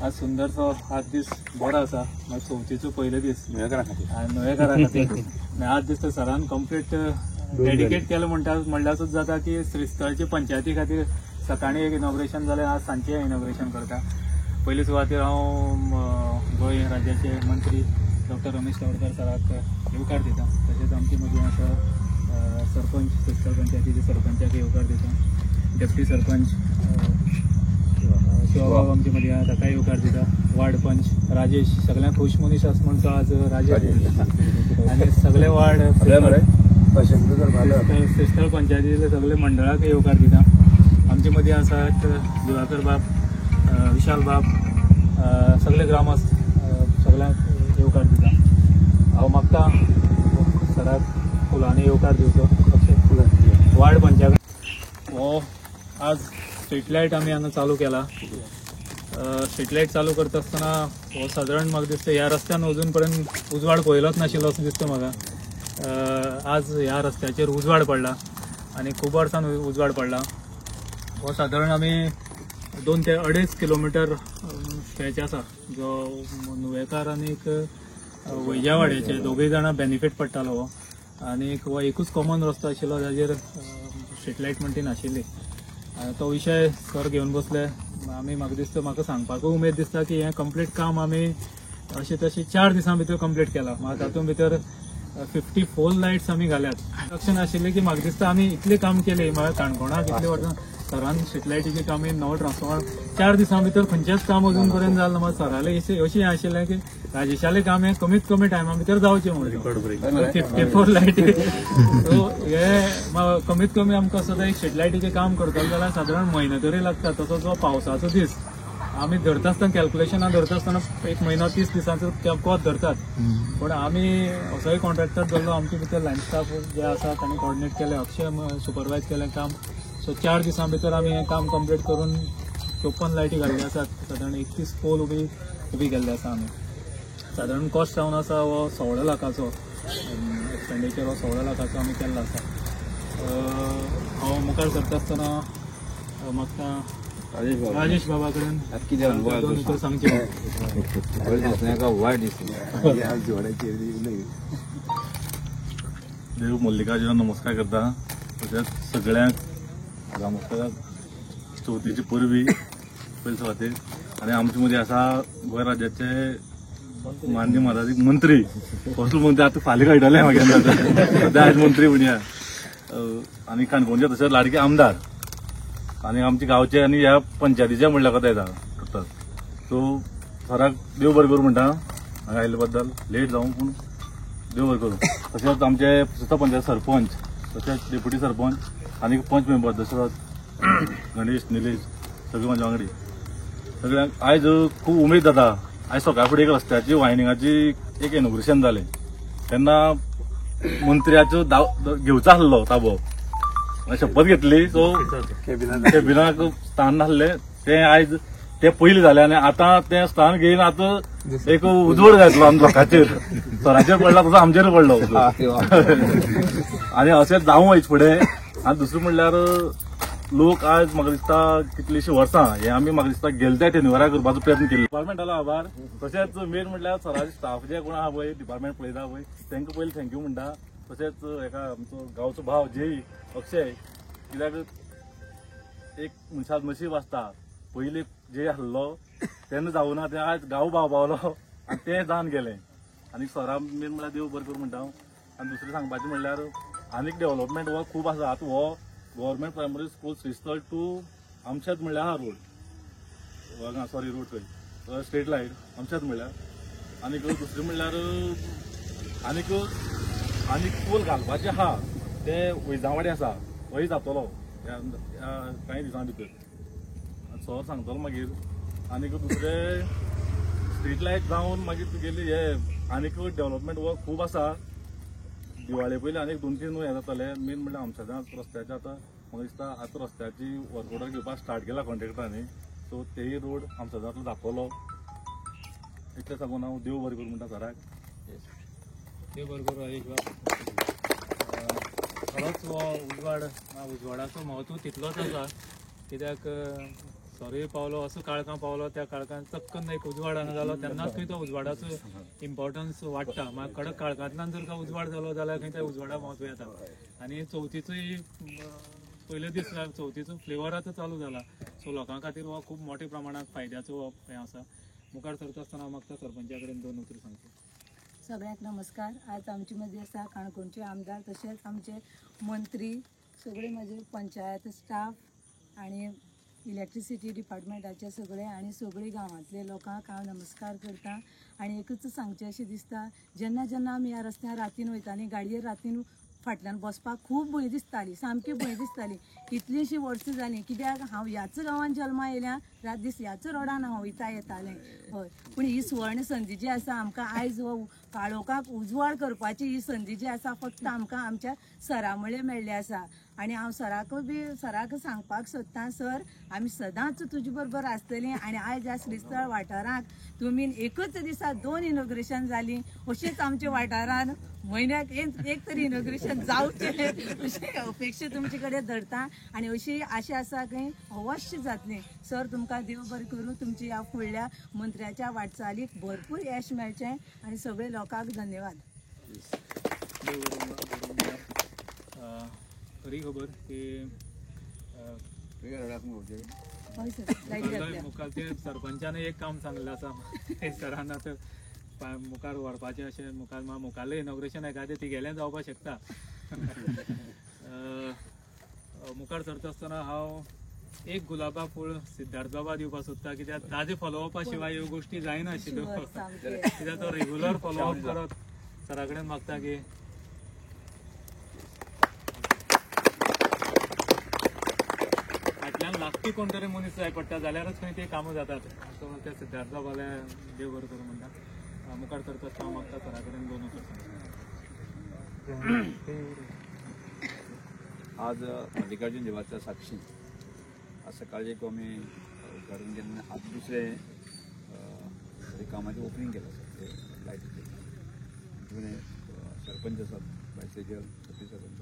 आज सुंदरसो आज दीस बरो आसा म्हाका चवथीचो पयलो दीस नुवेंकरा खातीर आज दीस तो सरान कंप्लीट डेडिकेट केलो म्हणल्यारच जाता की श्रीस्थळचे पंचायती खातीर सकाळी एक इनॉग्रेशन जालें आज सांजचें इनॉग्रेशन करता। पयली सुवातेर हांव गोंय राज्याचे मंत्री डॉक्टर रमेश तवडकर सराक येवकार दिता। तशेंच आमची मदीं आसा सरपंच श्रीस्थळ पंचायतीचे सरपंचाक येवकार दिता। डेप्टी सरपंच शिवबाब आमचे मदीं आहा ताका येवकार दिता। वार्ड पंच राजेश सगळ्यांक खुश मनीस आसा म्हणून तो आज राजेश आनी सगळे वार्ड श्रीस्थळ पंचायतीचे सगळे मंडळाक येवकार दिता। आमचे मदीं आसात दिवाकर बाब, विशाल बाब, सगळे ग्रामस्थ सगळ्यांक येवकार दिता। हांव मागता सराक फुलांनी येवकार दिवचो। वार्ड पंचायत हो आज स्ट्रीट लायट आमी हांगा चालू केला। स्ट्रीट लायट चालू करता आसतना हो सादारण म्हाका दिसता ह्या रस्त्यान अजून पर्यंत उजवाड पळयलोच नाशिल्लो असो दिसता म्हाका। आज ह्या रस्त्याचेर उजवाड पडला आनी खूब वर्सान उजवाड पडला। हो सादारण आमी 2 ते 2.5 किलोमीटर स्ट्रेच आसा जो नुवेंकार आनी वैजावाड्याचे दोगूय जाणां बेनिफीट पडटालो हो। आनी हो एकूच कॉमन रस्तो आशिल्लो जाचेर स्ट्रीट लायट म्हणटी नाशिल्ली। तो विषय सर घेवन बसले आमी म्हाका सांगपाकूय उमेद दिसता की हें कंप्लीट काम आमी अशें तशें 4 दिसां भितर कंप्लीट केलां। म्हाका तातूंत भितर 54 लायट्स आमी घाल्यात। लक्षण आशिल्लें की म्हाका दिसता आमी इतलें काम केलें म्हाका काणकोणाक इतलें वर्सां सरान स्ट्रीट लायटीचें काम नवो ट्रान्सफॉर्मर 4 दिसां भितर खंयचेंच काम अजून पर्यंत जालें ना। म्हाका सरालें अशें आशिल्लें की राजेशालें काम हें कमीत कमी टायमा भितर जावचें म्हणून 54 लायटी। सो हें कमीत कमी आमकां सदां एक स्ट्रीट लायटीचें काम करतलो जाल्यार सादारण म्हयनो तरी लागता। तसोच हो पावसाचो दीस आमी धरता आसतना कॅल्क्युलेशनां धरता आसतना 1 म्हयनो 30 दिसांचो कोत धरतात। पण आमी असोय कॉन्ट्रॅक्टर धरलो आमचे भितर लायन स्टाफ जे आसा तांणी कॉर्डिनेट केलें, अक्षय सुपरवायज केलें काम। सो 4 दिसां भितर आमी हें काम कंप्लीट करून 54 लायटी घाल्ले आसात। सादारण 31 पोल उबी केल्ले आसा आमी। सादारण कॉस्ट जावन आसा हो 16 लाखाचो एक्सपेंडिचर हो 16 लाखाचो आमी केल्लो आसा। हांव मुखार करता आसतना म्हाका राजेश बाबा कडेन सांगचें देव मल्लिकार्जुन नमस्कार करता। तशेंच सगळ्यांक ग्रामस्थांक चवथीचे परबी पयले सुवातेर। आनी आमचे मदीं आसा गोंय राज्याचे माननीय माजी मंत्री फस्ट मंत्री आतां फाल्यां कळटलें म्हाका सद्या आयज मंत्री म्हणया। आनी काणकोणचे तशेंच लाडके आमदार आनी आमचे गांवचे आनी ह्या पंचायतीचे म्हणल्यार कथा येता। सो सराक देव बरें करूं म्हणटा हांगा आयिल्ले बद्दल। लेट जावं पूण देव बरें करूं। तशेंच आमचे सुद्दां पंचायत सरपंच तशेंच डेप्युटी सरपंच आनी 5 मेंबर दशरथ, गणेश, निलेश सगळे म्हाजे वांगडी। सगळ्यांक आयज खूब उमेद जाता। आयज सकाळ फुडें एक रस्त्याची वायनिंगाची एक इनॉग्रेशन जालें तेन्ना मंत्र्याचो घेवचो आसलो ताबो शपथ घेतली। सो कॅबिनाक स्थान नासलें तें आयज ते पयलीं जालें आनी आतां तें स्थान घेवन आतां एक उजवड घातलो आमी लोकांचेर। सरांचेर पडला तसो आमचेर पडलो आनी अशें जावं हेच फुडें। आनी दुसरें म्हणल्यार लोक आज म्हाका दिसता कितलींशीं वर्सां हे आमी म्हाका दिसता गेले त्या टेन्युअरा करपाचो प्रयत्न केल्लो। डिपार्टमेंटालो आभार। तशेंच मेन म्हणल्यार सराचे स्टाफ जे कोण आहा पळय डिपार्टमेंट पळयता पळय तांकां पयलीं थँक्यू म्हणटा। तशेंच हेका आमचो गांवचो भाव जेई अक्षय, कित्याक एक मनशाक नशीब आसता पयलीं जे आसलो तेन्ना जावं ना तें आयज गांव भाव पावलो आनी तें जावन गेलें। आनी सरा मेन म्हणल्यार देव बरें करूं म्हणटा हांव। आनी दुसरें सांगपाचें म्हणल्यार आनीक डेव्हलपमेंट हो खूब आसा। आतां हो government primary school Shristhal to आमचेच म्हणल्यार हा रोड सॉरी रोड खंय स्ट्रीट लायट आमचेच म्हणल्यार। आनीक दुसरें म्हणल्यार आनीक पोल घालपाचें आहा ते वैजावाडी आसा हय जातलो कांय दिसां भितर सर सांगतलो मागीर। आनीक दुसरें स्ट्रीट लायट जावन मागीर तुगेली हे आनीक डेव्हलपमेंट वर्क खूब आसा. दिवाळे पयलीं आनीक 2-3 हे जाताले. मेन म्हणल्यार आमच्या रस्त्याचे आतां म्हाका दिसता आतां रस्त्याची वर्क ऑर्डर घेवपाक स्टार्ट केला कॉन्ट्रॅक्टरांनी. सो तेही रोड आमच्या दाखवलो. इतलें सांगून हांव देव बरें करूं म्हणटा सराक. देव बरें करूं राजेश बाब. खरोच हो उजवाडाचो म्हत्व तितलोच आसा. कित्याक सोरूय पावलो असो काळखां पावलो, त्या काळखांत चक्कन एक उजवाड जालो तेन्नाच खंय तो उजवाडाचो इम्पॉर्टन्स वाडटा. मागीर कडक काळखांतल्यान जर का उजवाड जालो जाल्यार खंय त्या उजवाडा म्हत्व येता. आनी चवथीचोय पयले दीस चवथीचो फ्लेवर आतां चालू जाला. सो लोकां खातीर हो खूब मोठ्या प्रमाणात फायद्याचो हें आसा. मुखार सरता आसतना हांव मागता सरपंचा कडेन 2 उतरां सांगता. सगळ्यांक नमस्कार. आज आमचे मदीं आसा काणकोणचे आमदार, तशेंच आमचे मंत्री, सगळे म्हजे पंचायत स्टाफ आनी इलेक्ट्रिसिटी डिपार्टमेंटाचे सगळे आनी सगळीं गांवांतले लोकांक हांव नमस्कार करता. आनी एकच सांगचें अशें दिसता, जेन्ना जेन्ना आमी ह्या रस्त्यार रातीन वयतालीं, गाडयेर रातीन फाटल्यान बसपाक खूब भंय दिसताली, सामकी भंय दिसताली. इतलींशीं वर्सां जालीं, कित्याक हांव ह्याच गांवांत जल्मा येयल्या, रात दीस ह्याच रोडान हांव वयता येतालें. हय, पूण ही सुवर्ण संदी जी आसा आमकां आयज हो काळोखाक उजवाड करपाची ही संदी जी आसा फक्त आमकां आमच्या सरा मुळे मेळ्ळी आसा. आनी हांव सराक सांगपाक सोदतां, सर आमी सदांच तुजे बरोबर आसतलीं. आनी आयज ह्या श्रीस्थळ वाठारांत तुमी एकच दिसा 2 इनॉग्रेशन जालीं. अशेंच आमच्या वाठारांत म्हयन्याक एक तरी इनॉग्रेशन जावचें अशी अपेक्षा तुमचे कडेन धरता. आनी अशी आशा आसा की अवश्य जातलें. सर तुमकां देव बरें करूं. तुमच्या ह्या फुडल्या मंत्र्याच्या वाटचालीक भरपूर यश मेळचें. आनी सगळे लोकांक धन्यवाद. खरी खबर की हय सर, लायट घातल्या. मुखार ते सरपंचाने एक काम सांगलें आसा सरान. आतां मुखार व्हरपाचें अशें मुखारलें इनॉग्रेशन एखादें तिगेलें जावपाक शकता. मुखार सरता आसतना हांव एक गुलाबा फूल सिद्धार्थ बाबा दिवपाक सोदता. कित्याक ताजे फॉलोअपा शिवाय ह्यो गोश्टी जायना आशिल्ल्यो. कित्याक तो रेग्युलर फॉलोअप करत. सरा कडेन मागता की फाटल्यान लागपी कोण तरी मनीस जाय पडटा जाल्यारच खंय ती कामां जातात. सो त्या सिद्धार्थ बाबाले देव बरें करूं म्हणटा. मुखार सरता आसतना हांव मागता सरा कडेन 2 उतरां सांगता. आज मल्लिकार्जुन देवाच्या साक्षी आज सकाळी एक आमी उद्घाटन केलें. आज दुसरें कामाचें ओपनिंग केलें आसा ते लायटीचें. तितून सरपंच आसात, वायस सरपंच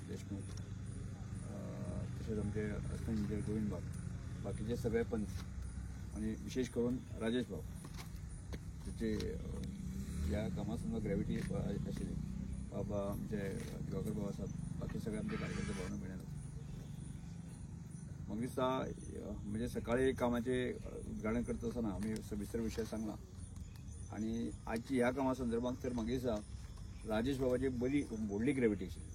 देशमुख, तशेंच आमचे असिस्टंट इंजिनियर गोविंद बाब, बाकीचे सगळे पंच आनी विशेष करून राजेश बाब, त्याचे ह्या कामा समजा ग्रॅविटी आशिल्ली. बाबा आमचे दिवाकर बाब आसात, बाकी सगळे आमचे कार्यकर्ते भावना मिळाले. म्हाका दिसता म्हणजे सकाळी कामाचे उद्घाटन करता आसतना आमी सविस्तर विशय सांगला. आनी आजची ह्या कामा संदर्भात तर म्हाका दिसता राजेश बाबाची बरी व्हडली ग्रॅविटी आशिल्ली.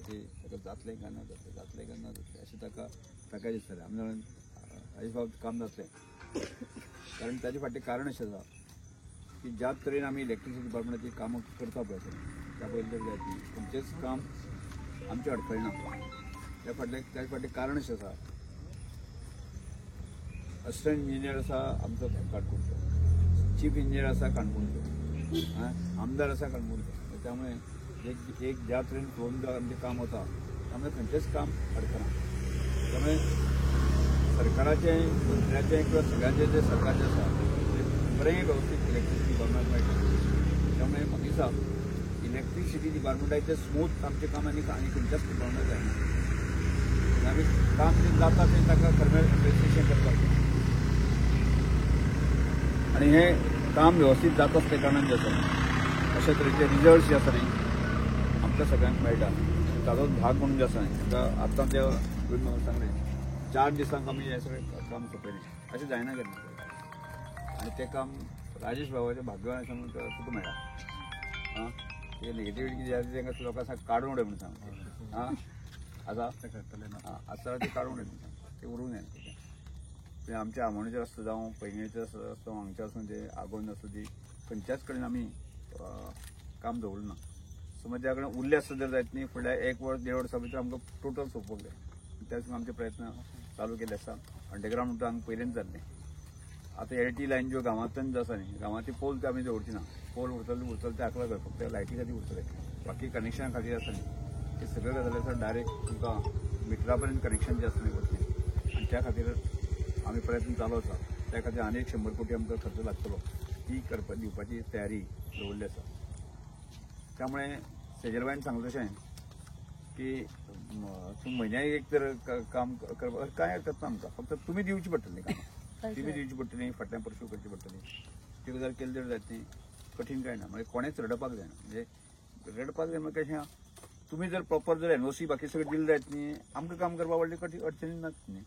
ताका जातलें काय ना जातलें काय ना जातलें अशें ताका दिसतालें. आमी राजेश बाब काम जातलें. कारण ताचे फाटलें कारण अशें आसा की ज्या तरेन आमी इलेक्ट्रिसिटी डिपार्टमेंटाची कामां करता पळय त्या पयलीं खंयचेंच काम आमचे अडखळना. ताचे फाटलें कारण अशें आसा, असिस्टंट इंजिनियर आसा आमचो काणकोणचो, चीफ इंजिनियर आसा काणकोणचो, आमदार आसा काणकोणचो. त्यामुळे एक ज्या तरेन फ्लोन आमचें काम वता त्यामुळे खंयचेंच काम अडकना. त्यामुळे सरकाराचें, मंत्र्याचें किंवा सगळ्यांचें जे सरकारचें आसा तें बरें वेवस्थीत इलेक्ट्रिसिटी डिपार्टमेंट मेळटा. त्यामुळे म्हाका दिसता इलेक्ट्रिसिटी डिपार्टमेंटाचें स्मूथ आमचें काम आनी खंयच्याच डिपार्टमेंटाक जायना. आमी काम जें जाता तें ताका खरें एप्रिसिएशन करपाक आनी हें काम वेवस्थीत जाता आसल्या कारणान जें आसा अशे तरेचे रिजल्ट्स जे आसा न्ही आमकां सगळ्यांक मेळटा. ताजो भाग म्हणून जे आसा ताका आतां ते म्हाका सांगलें 4 दिसांक आमी हें सगळें काम सोंपयलें अशें जायना केन्ना. आनी तें काम राजेश बाबाच्या भाग्यवान आसा म्हणून तुका मेळ्ळा. ते नेगेटिव्हिटी कितें जाता तांकां लोकां सांग काडून उडय म्हणून सांग. आसा आसा ते काडून उडय म्हणून सांग. ते उरूंक जायना. ते आमचे आमोणेचेर रस्तो जावं, पैंगीणेचेर रस्तो, हांगचे आसूं ते आगोंद आसूं ती खंयच्याच कडेन आमी काम दवरलें ना. समज त्या कडेन उरलें आसत जर जायत न्ही फुडल्या 1 वर्स 1.5 वर्सां भितर आमकां टोटल सोंपोवंक जाय. त्याच आमचे प्रयत्न चालू केले आसा. अंडरग्रावंड म्हणटा हांगा पयलेंच जाल्लें. आता एलटी लाईन ज्यो गांवांतल्यान जो आसा न्ही गांवांतली पोल ते आमी दवरची ना. पोल उरतले ते आकला जाय फक्त लायटी खातीर उरतले. बाकी कनेक्शना खातीर आसा न्ही ते सगळे गजाली आसा डायरेक्ट तुमकां मिटरा पर्यंत कनेक्शन जे आसा न्ही वरचें आनी त्या खातीर आमी प्रयत्न चालू आसा. त्या खातीर आनी 100 कोटी आमकां खर्च लागतलो. ती दिवपाची तयारी दवरली आसा. त्यामुळे सेजलबाईन सांगलें तशें की तुम्ही म्हयन्याक एक तर काम करपाक कांय हरकत ना आमकां. फक्त तुमी दिवची पडटली कामां. तुमी दिवची पडटली, फाटल्यान परशू करची पडटली. ती गजाल केली तर जायत न्ही. कठीण कांय ना. म्हणजे कोणेच रडपाक जायना. म्हणजे रडपाक जाय म्हणजे कशें तुमी जर प्रॉपर जर एनओसी बाकी सगळें दिली जायत न्ही आमकां काम करपाक व्हडली अडचणी नात न्ही.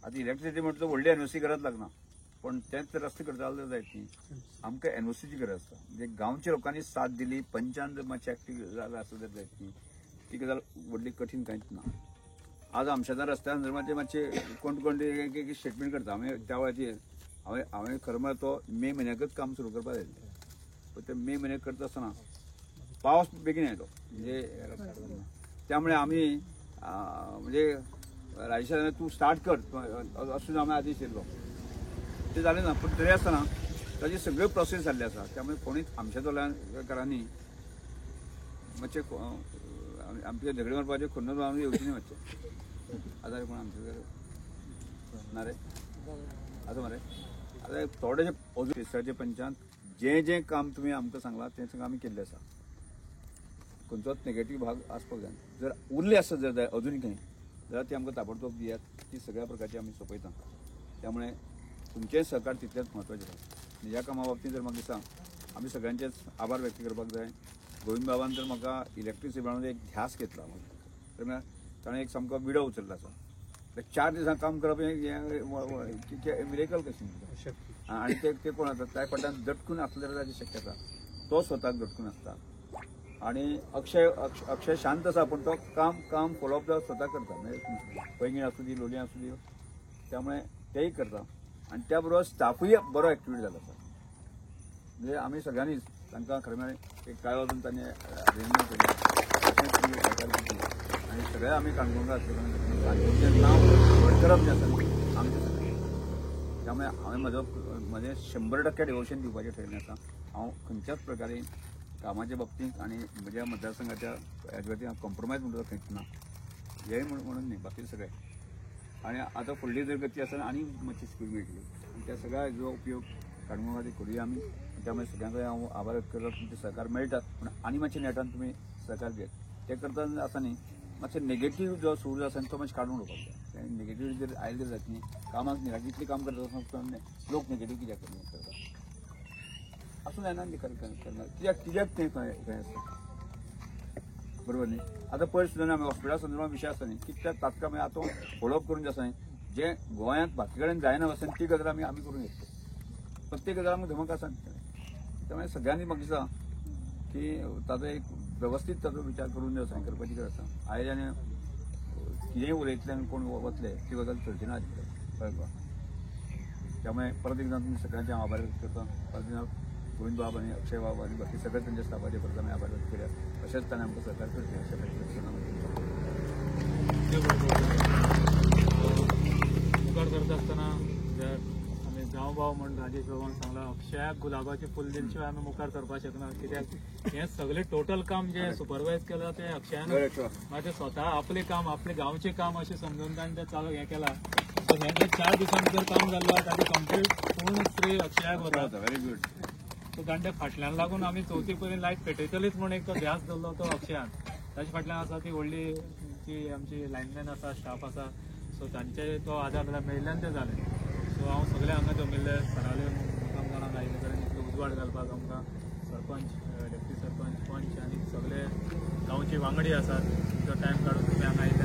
आतां इलेक्ट्रिसिटी म्हणटा व्हडली एनओसी गरज लागना. पण तेच रस्ते करता जाल्यार जायत न्ही. आमकां एनओसीची गरज आसता. म्हणजे गांवच्या लोकांनी साथ दिली, पंचान जर मातशें एक्टीव जाल्यार आसत जायत न्ही. ती गजाल व्हडली कठीण कांयच ना. आज आमच्या रस्त्या संदर्भात मातशे कोण एक स्टेटमेंट करता. हांवें त्या वेळाचेर हांवें खरें म्हळ्यार तो मे म्हयन्याकच काम सुरू करपाक जाय. पण ते मे म्हयन्याक करता आसतना पावस बेगीन येयलो. म्हणजे त्यामुळे आमी म्हणजे राजेशान तूं स्टार्ट कर अशें आमी आदेश दिल्लो. ते जालें ना. पूण तरी आसतना ताजी सगळ्यो प्रोसेस जाल्ली आसा. त्यामुळे कोणीच आमच्या गोंयकारांनी मातशें आमचे झगडे मारपाचे खंड आमी येवची न्ही मातशें. आतां कोण आमचे ना रे आतां मरे आतां थोडेशे ऑफिसाचे पंचान जें काम तुमी आमकां सांगलां तें सगळें आमी केल्लें आसा. खंयचोच नेगेटीव भाग आसपाक जायना. जर उरले आसत जर जाय अजून खंय जाल्यार ती आमकां ताबडतोब दियात. ती सगळ्या प्रकारची आमी सोंपयता. त्यामुळे तुमचें सहकार तितलेंच म्हत्वाचें आसा. ह्या कामा बाबतींत जर म्हाका दिसता आमी सगळ्यांचेच आभार व्यक्त करपाक जाय. गोविंद बाबान तर म्हाका इलेक्ट्रिसिटी बाबतींत एक ध्यास घेतला. ताणें एक सामको विडो उचलला आसा. 4 दिसां काम करप हें मिरेकल कशें. आनी ते कोण आसा त्या फाटल्यान दटकून आसले जाल्यार ताची शक्यता तो स्वताक दटकून आसता. आणि अक्षय शांत आसा पण तो काम फॉलोअप स्वता करता. म्हणजे पैंगीण आसूं दी लोलयां आसूं दी त्यामुळे तेही करता. आणि त्या बरोबर स्टाफूय बरो एक्टिवेट जाला आसा. म्हणजे आमी सगळ्यांनीच तांकां खरें म्हळ्यार एक कांय वचून तांणी अरेंजमेंट केली आनी सगळे आमी काणकोणकार काणकोणचें नांव व्हड करप जें आसा आमचें सगळें. त्यामुळे हांवें म्हजें 100% डिवोशन दिवपाचें ठरयिल्लें आसा. हांव खंयच्याच प्रकारे कामाच्या बाबतींत आनी म्हज्या मतदारसंघाच्या हेजे खातीर हांव कॉम्प्रोमायज म्हणटा खंयच ना. हेंय म्हणून न्ही बाकी सगळें. आनी आतां फुडली जर गती आसतना आनी मातशी स्पीड मेळटली. आनी त्या सगळ्या हेजो उपयोग काणकोण खातीर करुया आमी. त्यामुळे सगळ्यांक हांव आभार व्यक्त करप. तुमचे सहकार मेळटात पूण आनी मातशें नेटान तुमी सहकार घेत. ते करतना आसा न्ही मातशें नेगेटीव जो सूर आसा तो मातशें काडून उडोवपाक जाय. नेगेटीव जर आयले जायत न्ही कामाक न्ही इतलें काम करता आसतना लोक नेगेटीव कित्याक करता आसूं जायना न्ही करना कित्याक तें खंय आसता बरोबर न्ही. आतां पयर सुद्दां आमी हॉस्पिटला संदर्भात विशय आसता न्ही की त्या तात्काळ आतां फॉलोअप करून जें आसा न्ही जें गोंयांत बाकी कडेन जायना वचून ती गजाल आमी करून घेतली. प्रत्येक गजाल आमकां धमक आसा. त्यामुळे सगळ्यांनी म्हाका दिसता की ताजो एक वेवस्थीत ताजो विचार करून जो आसा करपाची गरज आसा. आयज आनी कितेंय उलयतले कोण वतले ती गजाल चलची ना कळपा. त्यामुळे परत एकदा तुमी सगळ्यांचे हांव आभार व्यक्त करता. परत एकदा गोविंद बाब आनी अक्षय बाब आनी बाकी सगळे तांच्या स्टाफाचे परत आमी आभार व्यक्त केल्यात. अशेंच ताणें आमकां सहकार करचें अशें मुखार करता आसतना आमी गांव भाव म्हण राजेश बाबान सांगला अक्षयाक गुलाबाचे फूल दिले शिवाय आमी मुखार करपाक शकना. कित्याक हें सगळें टोटल काम जें सुपरवायज केलां तें अक्षयान मागीर स्वता आपलें काम आपलें गांवचें काम अशें समजून ताणें तें चालू हें केलां. सो हें जें 4 दिसां भितर काम जाल्लो ताची कंप्लीट पूर्ण श्रेय अक्षयाक वता. Very good. सो तांच्या फाटल्यान लागून आमी चवथी पर्यंत लायट पेटयतलीच म्हूण एक तो ध्यास दवरलो तो अक्षयान. ताचे फाटल्यान आसा ती व्हडली जी आमची लायनमॅन आसा स्टाफ आसा. सो तांचे तो आदार मेळिल्ल्यान तें जालें. सो हांव सगळे हांगा जमिल्ले थळावे मुखाम जाणांक आयिल्ले कडेन इतलो उजवाड घालपाक आमकां सरपंच डेप्युटी सरपंच पंच आनी सगळे गांवचे वांगडी आसात जो टायम काडून तुमी हांगा आयिल्ले